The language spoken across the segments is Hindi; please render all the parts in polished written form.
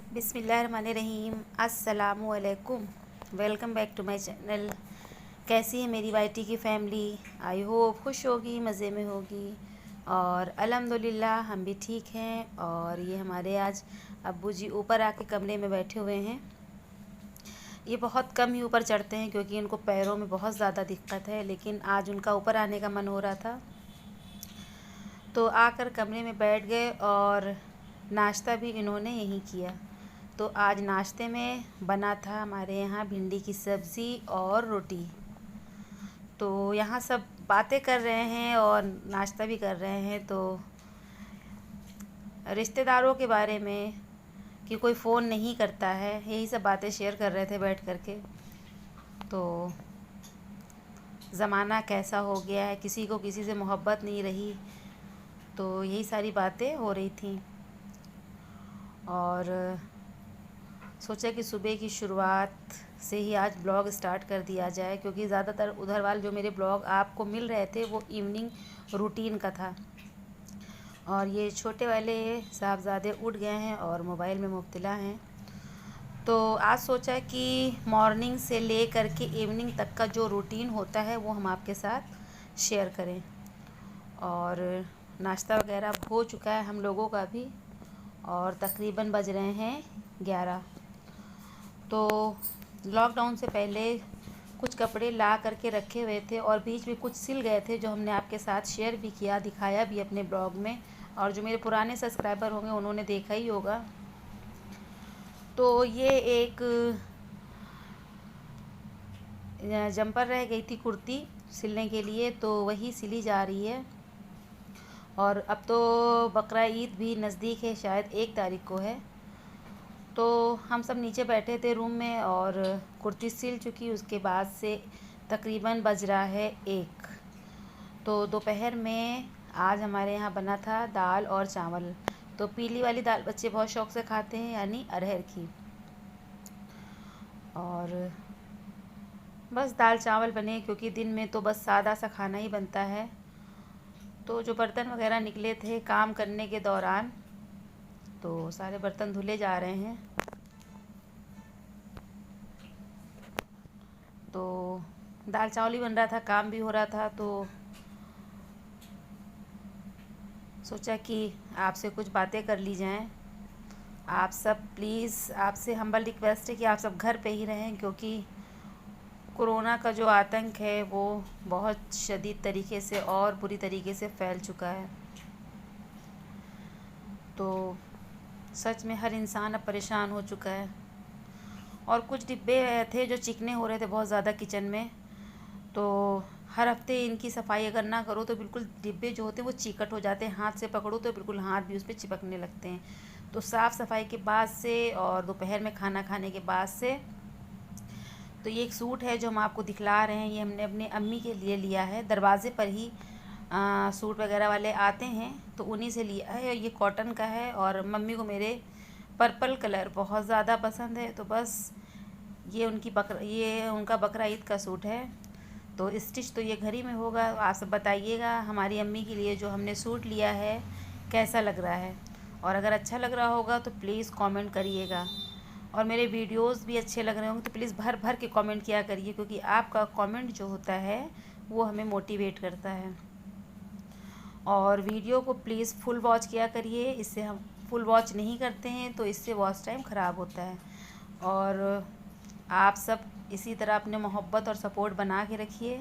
बिस्मिल्लाहिर्रहमानिर्रहीम। अस्सलामुअलैकुम। Welcome back to my channel. कैसी है मेरी वाईटी की फैमिली? आई होप खुश होगी, मज़े में होगी। और अल्हम्दुलिल्लाह हम भी ठीक हैं। और ये हमारे आज अब्बू जी ऊपर आके कमरे में बैठे हुए हैं। ये बहुत कम ही ऊपर चढ़ते हैं क्योंकि इनको पैरों में बहुत ज़्यादा दिक्कत है, लेकिन आज उनका ऊपर आने का मन हो रहा था तो आकर कमरे में बैठ गए। और नाश्ता भी इन्होंने यहीं किया। तो आज नाश्ते में बना था हमारे यहाँ भिंडी की सब्ज़ी और रोटी। तो यहाँ सब बातें कर रहे हैं और नाश्ता भी कर रहे हैं, तो रिश्तेदारों के बारे में कि कोई फ़ोन नहीं करता है, यही सब बातें शेयर कर रहे थे बैठ कर के। तो ज़माना कैसा हो गया है, किसी को किसी से मोहब्बत नहीं रही, तो यही सारी बातें हो रही थी। और सोचा कि सुबह की शुरुआत से ही आज ब्लॉग स्टार्ट कर दिया जाए, क्योंकि ज़्यादातर उधर वाले जो मेरे ब्लॉग आपको मिल रहे थे वो इवनिंग रूटीन का था। और ये छोटे वाले साहबज़ादे उठ गए हैं और मोबाइल में मुब्तला हैं। तो आज सोचा कि मॉर्निंग से ले कर के इवनिंग तक का जो रूटीन होता है वो हम आपके साथ शेयर करें। और नाश्ता वगैरह हो चुका है हम लोगों का भी, और तकरीबन बज रहे हैं 11। तो लॉकडाउन से पहले कुछ कपड़े ला करके रखे हुए थे और बीच में कुछ सिल गए थे, जो हमने आपके साथ शेयर भी किया, दिखाया भी अपने ब्लॉग में। और जो मेरे पुराने सब्सक्राइबर होंगे उन्होंने देखा ही होगा। तो ये एक जंपर रह गई थी कुर्ती सिलने के लिए, तो वही सिली जा रही है। और अब तो बकरा ईद भी नज़दीक है, शायद 1 तारीख को है। तो हम सब नीचे बैठे थे रूम में और कुर्ती सिल चुकी। उसके बाद से तकरीबन बज रहा है 1। तो दोपहर में आज हमारे यहाँ बना था दाल और चावल। तो पीली वाली दाल बच्चे बहुत शौक़ से खाते हैं, यानी अरहर की। और बस दाल चावल बने, क्योंकि दिन में तो बस सादा सा खाना ही बनता है। तो जो बर्तन वगैरह निकले थे काम करने के दौरान, तो सारे बर्तन धुले जा रहे हैं। तो दाल चावल ही बन रहा था, काम भी हो रहा था। तो सोचा कि आपसे कुछ बातें कर ली जाएं। आप सब प्लीज़, आपसे हम्बल रिक्वेस्ट है कि आप सब घर पे ही रहें, क्योंकि कोरोना का जो आतंक है वो बहुत शदीद तरीके से और बुरी तरीके से फैल चुका है। तो सच में हर इंसान अब परेशान हो चुका है। और कुछ डिब्बे थे जो चिकने हो रहे थे बहुत ज़्यादा किचन में, तो हर हफ्ते इनकी सफाई अगर ना करो तो बिल्कुल डिब्बे जो होते हैं वो चिकट हो जाते हैं। हाथ से पकड़ो तो बिल्कुल हाथ भी उस पर चिपकने लगते हैं। तो साफ़ सफाई के बाद से और दोपहर में खाना खाने के बाद से, तो ये एक सूट है जो हम आपको दिखला रहे हैं, ये हमने अपने अम्मी के लिए लिया है। दरवाज़े पर ही सूट वगैरह वाले आते हैं, तो उन्हीं से लिया है। ये कॉटन का है और मम्मी को मेरे पर्पल कलर बहुत ज़्यादा पसंद है, तो बस ये उनका बकरा ईद का सूट है। तो स्टिच तो ये घर ही में होगा। आप सब बताइएगा हमारी अम्मी के लिए जो हमने सूट लिया है कैसा लग रहा है, और अगर अच्छा लग रहा होगा तो प्लीज़ कमेंट करिएगा। और मेरे वीडियोस भी अच्छे लग रहे होंगे तो प्लीज़ भर भर के कमेंट किया करिए, क्योंकि आपका कमेंट जो होता है वो हमें मोटिवेट करता है। और वीडियो को प्लीज़ फुल वॉच किया करिए, इससे हम फुल वॉच नहीं करते हैं तो इससे वॉच टाइम ख़राब होता है। और आप सब इसी तरह अपने मोहब्बत और सपोर्ट बना के रखिए,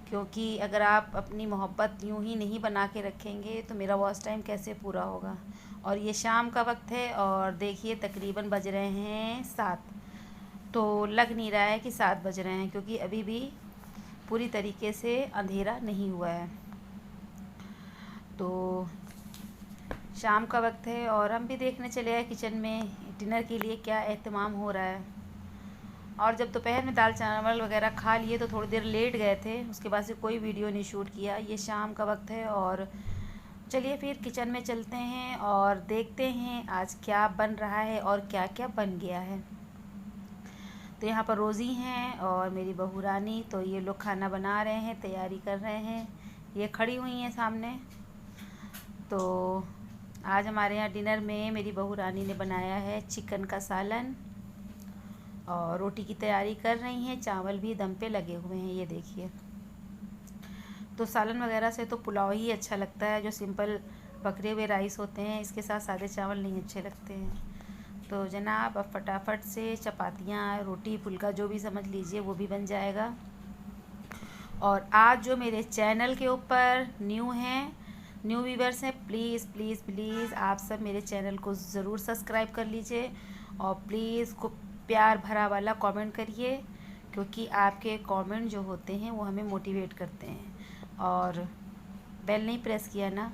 क्योंकि अगर आप अपनी मोहब्बत यूं ही नहीं बना के रखेंगे तो मेरा वॉच टाइम कैसे पूरा होगा। और ये शाम का वक्त है और देखिए तकरीबन बज रहे हैं 7। तो लग नहीं रहा है कि 7 बज रहे हैं, क्योंकि अभी भी पूरी तरीके से अंधेरा नहीं हुआ है। तो शाम का वक्त है और हम भी देखने चले आए किचन में डिनर के लिए क्या एहतमाम हो रहा है। और जब दोपहर में दाल चावल वगैरह खा लिए तो थोड़ी देर लेट गए थे, उसके बाद से कोई वीडियो नहीं शूट किया। ये शाम का वक्त है और चलिए फिर किचन में चलते हैं और देखते हैं आज क्या बन रहा है और क्या क्या बन गया है। तो यहाँ पर रोज़ी हैं और मेरी बहू रानी, तो ये लोग खाना बना रहे हैं, तैयारी कर रहे हैं। ये खड़ी हुई हैं सामने। तो आज हमारे यहाँ डिनर में मेरी बहू रानी ने बनाया है चिकन का सालन और रोटी की तैयारी कर रही हैं। चावल भी दम पे लगे हुए हैं, ये देखिए। तो सालन वगैरह से तो पुलाव ही अच्छा लगता है, जो सिंपल पकड़े हुए राइस होते हैं, इसके साथ सादे चावल नहीं अच्छे लगते हैं। तो जनाब अब फटाफट से चपातियाँ, रोटी, फुल्का जो भी समझ लीजिए वो भी बन जाएगा। और आज जो मेरे चैनल के ऊपर न्यू व्यूवर्स हैं, प्लीज़ प्लीज़ प्लीज़ आप सब मेरे चैनल को ज़रूर सब्सक्राइब कर लीजिए और प्लीज़ को प्यार भरा वाला कमेंट करिए, क्योंकि आपके कमेंट जो होते हैं वो हमें मोटिवेट करते हैं। और बेल नहीं प्रेस किया ना,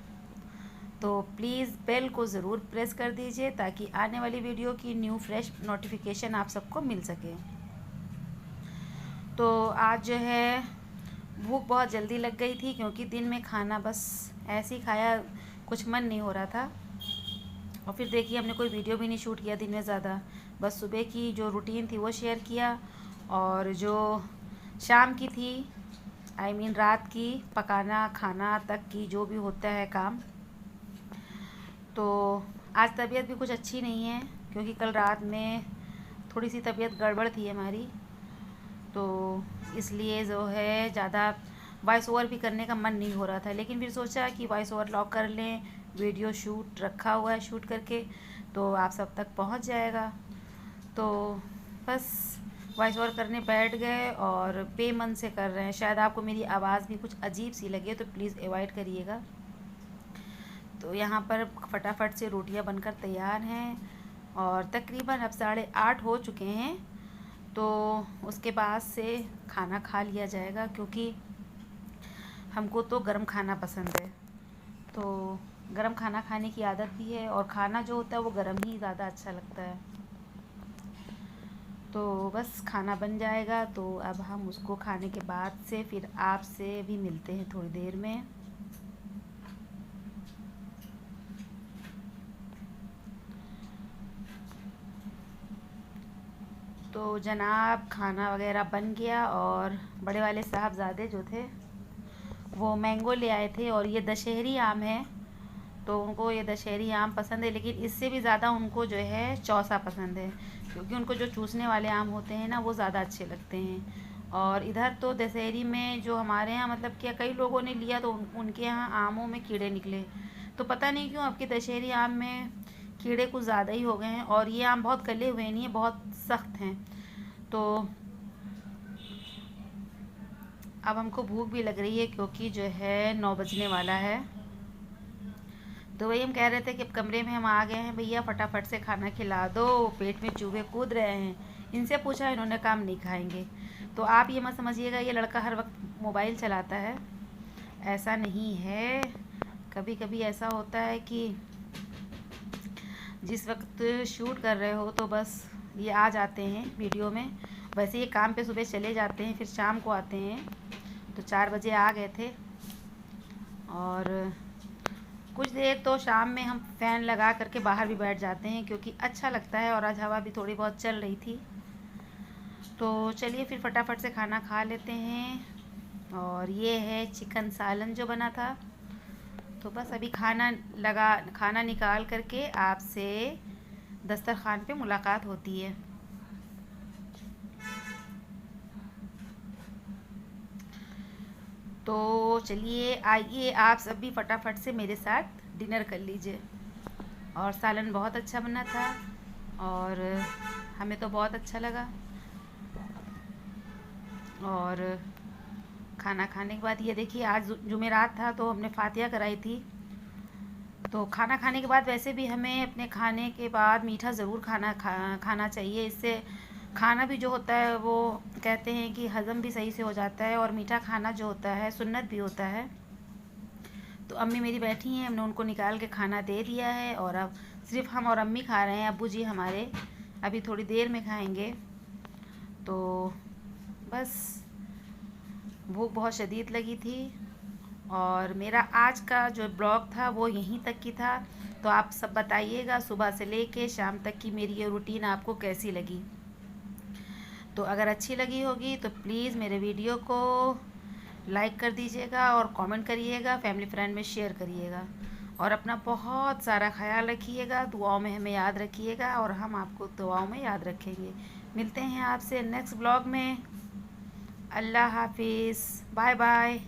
तो प्लीज़ बेल को ज़रूर प्रेस कर दीजिए ताकि आने वाली वीडियो की न्यू फ्रेश नोटिफिकेशन आप सबको मिल सके। तो आज जो है भूख बहुत जल्दी लग गई थी, क्योंकि दिन में खाना बस ऐसे ही खाया, कुछ मन नहीं हो रहा था। और फिर देखिए हमने कोई वीडियो भी नहीं शूट किया दिन में ज़्यादा, बस सुबह की जो रूटीन थी वो शेयर किया, और जो शाम की थी रात की पकाना खाना तक की जो भी होता है काम। तो आज तबीयत भी कुछ अच्छी नहीं है, क्योंकि कल रात में थोड़ी सी तबीयत गड़बड़ थी हमारी, तो इसलिए जो है ज़्यादा वॉइस ओवर भी करने का मन नहीं हो रहा था। लेकिन फिर सोचा कि वॉइस ओवर लॉक कर लें, वीडियो शूट रखा हुआ है शूट करके, तो आप सब तक पहुंच जाएगा। तो बस वॉइस ओवर करने बैठ गए और बेमन से कर रहे हैं। शायद आपको मेरी आवाज़ भी कुछ अजीब सी लगे, तो प्लीज़ अवॉइड करिएगा। तो यहाँ पर फटाफट से रोटियाँ बनकर तैयार हैं और तकरीबन अब 8:30 हो चुके हैं। तो उसके बाद से खाना खा लिया जाएगा, क्योंकि हमको तो गर्म खाना पसंद है। तो गर्म खाना खाने की आदत भी है, और खाना जो होता है वो गर्म ही ज़्यादा अच्छा लगता है। तो बस खाना बन जाएगा, तो अब हम उसको खाने के बाद से फिर आपसे भी मिलते हैं थोड़ी देर में। तो जनाब खाना वगैरह बन गया, और बड़े वाले साहबज़ादे जो थे वो मैंगो ले आए थे, और ये दशहरी आम है, तो उनको ये दशहरी आम पसंद है। लेकिन इससे भी ज़्यादा उनको जो है चौसा पसंद है, क्योंकि उनको जो चूसने वाले आम होते हैं ना वो ज़्यादा अच्छे लगते हैं। और इधर तो दशहरी में जो हमारे यहाँ मतलब क्या कई लोगों ने लिया, तो उनके यहाँ आमों में कीड़े निकले। तो पता नहीं क्यों आपके दशहरी आम में कीड़े कुछ ज़्यादा ही हो गए हैं, और ये आम बहुत गले हुए नहीं है, बहुत सख्त हैं। तो अब हमको भूख भी लग रही है, क्योंकि जो है 9 बजने वाला है। तो वही हम कह रहे थे कि अब कमरे में हम आ गए हैं, भैया फटाफट से खाना खिला दो, पेट में चूहे कूद रहे हैं। इनसे पूछा, इन्होंने काम नहीं खाएंगे। तो आप ये मत समझिएगा ये लड़का हर वक्त मोबाइल चलाता है, ऐसा नहीं है। कभी कभी ऐसा होता है कि जिस वक्त शूट कर रहे हो तो बस ये आ जाते हैं वीडियो में। वैसे ये काम पे सुबह चले जाते हैं, फिर शाम को आते हैं। तो 4 बजे आ गए थे, और कुछ देर तो शाम में हम फ़ैन लगा करके बाहर भी बैठ जाते हैं, क्योंकि अच्छा लगता है, और आज हवा भी थोड़ी बहुत चल रही थी। तो चलिए फिर फटाफट से खाना खा लेते हैं। और ये है चिकन सालन जो बना था। तो बस अभी खाना निकाल करके आपसे दस्तरखान पे मुलाकात होती है। तो चलिए आइए आप सब भी फटाफट से मेरे साथ डिनर कर लीजिए। और सालन बहुत अच्छा बना था, और हमें तो बहुत अच्छा लगा। और खाना खाने के बाद ये देखिए, आज जुमेरात था तो हमने फातिहा कराई थी। तो खाना खाने के बाद वैसे भी हमें अपने खाने के बाद मीठा ज़रूर खाना चाहिए। इससे खाना भी जो होता है वो कहते हैं कि हज़म भी सही से हो जाता है, और मीठा खाना जो होता है सुन्नत भी होता है। तो अम्मी मेरी बैठी हैं, हमने उनको निकाल के खाना दे दिया है, और अब सिर्फ हम और अम्मी खा रहे हैं। अब्बू जी हमारे अभी थोड़ी देर में खाएंगे। तो बस भूख बहुत शदीद लगी थी, और मेरा आज का जो ब्लॉग था वो यहीं तक की था। तो आप सब बताइएगा सुबह से लेके शाम तक की मेरी ये रूटीन आपको कैसी लगी। तो अगर अच्छी लगी होगी तो प्लीज़ मेरे वीडियो को लाइक कर दीजिएगा, और कमेंट करिएगा, फैमिली फ्रेंड में शेयर करिएगा। और अपना बहुत सारा ख्याल रखिएगा, दुआओं में हमें याद रखिएगा और हम आपको दुआओं में याद रखेंगे। मिलते हैं आपसे नेक्स्ट ब्लॉग में। अल्लाह हाफिज़, बाय बाय।